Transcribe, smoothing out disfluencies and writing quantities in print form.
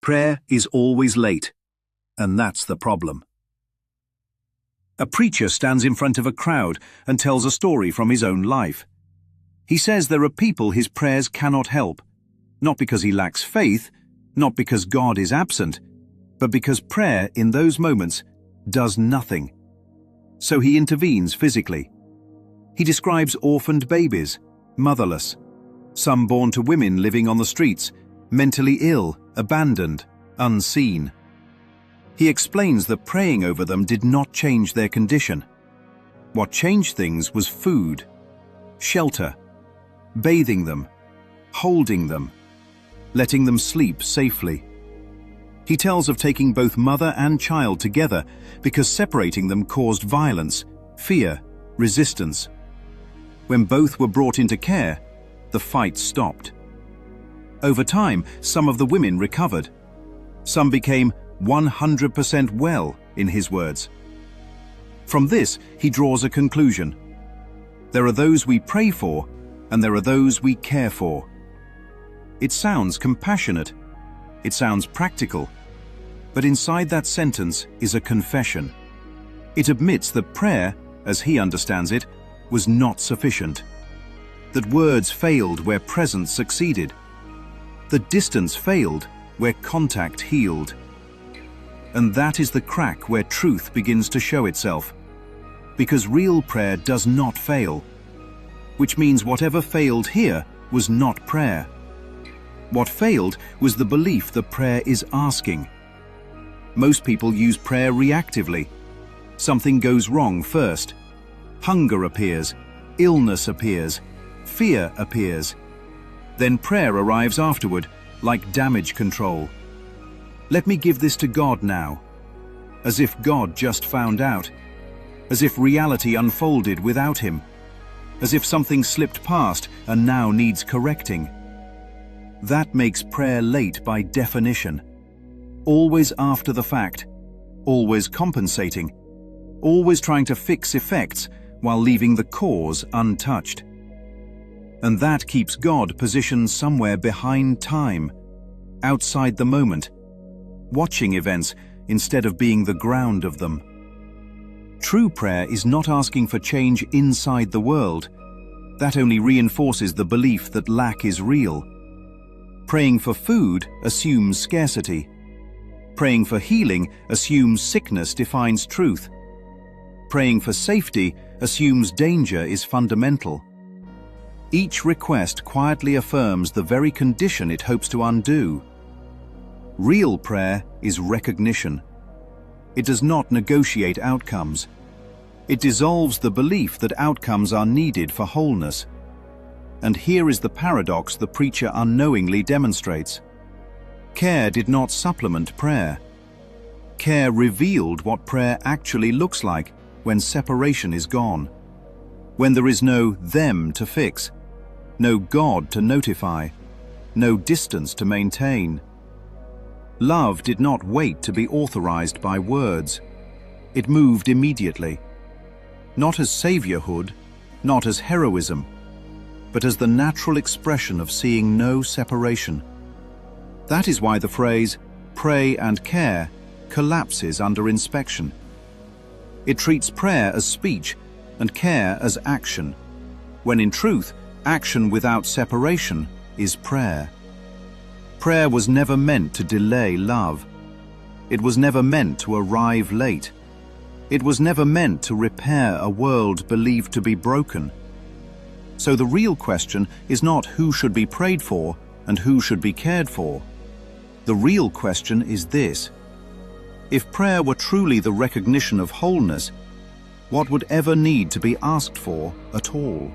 Prayer is always late, and that's the problem. A preacher stands in front of a crowd and tells a story from his own life. He says there are people his prayers cannot help, not because he lacks faith, not because God is absent, but because prayer in those moments does nothing. So he intervenes physically. He describes orphaned babies, motherless, some born to women living on the streets, mentally ill, abandoned, unseen. He explains that praying over them did not change their condition. What changed things was food, shelter, bathing them, holding them, letting them sleep safely. He tells of taking both mother and child together because separating them caused violence, fear, resistance. When both were brought into care, the fight stopped. Over time, some of the women recovered. Some became 100% well, in his words. From this, he draws a conclusion. There are those we pray for, and there are those we care for. It sounds compassionate. It sounds practical. But inside that sentence is a confession. It admits that prayer, as he understands it, was not sufficient. That words failed where presence succeeded. That distance failed where contact healed. And that is the crack where truth begins to show itself. Because real prayer does not fail. Which means whatever failed here was not prayer. What failed was the belief that prayer is asking. Most people use prayer reactively. Something goes wrong first. Hunger appears, illness appears, fear appears. Then prayer arrives afterward, like damage control. Let me give this to God now. As if God just found out. As if reality unfolded without him. As if something slipped past and now needs correcting. That makes prayer late by definition. Always after the fact. Always compensating. Always trying to fix effects while leaving the cause untouched. And that keeps God positioned somewhere behind time, outside the moment, watching events instead of being the ground of them. True prayer is not asking for change inside the world. That only reinforces the belief that lack is real. Praying for food assumes scarcity. Praying for healing assumes sickness defines truth. Praying for safety assumes danger is fundamental. Each request quietly affirms the very condition it hopes to undo. Real prayer is recognition. It does not negotiate outcomes. It dissolves the belief that outcomes are needed for wholeness. And here is the paradox the preacher unknowingly demonstrates. Care did not supplement prayer. Care revealed what prayer actually looks like when separation is gone. When there is no them to fix, no God to notify, no distance to maintain. Love did not wait to be authorized by words. It moved immediately. Not as saviorhood, not as heroism, but as the natural expression of seeing no separation. That is why the phrase, pray and care, collapses under inspection. It treats prayer as speech and care as action, when in truth, action without separation is prayer. Prayer was never meant to delay love. It was never meant to arrive late. It was never meant to repair a world believed to be broken. So the real question is not who should be prayed for and who should be cared for. The real question is this: if prayer were truly the recognition of wholeness, what would ever need to be asked for at all?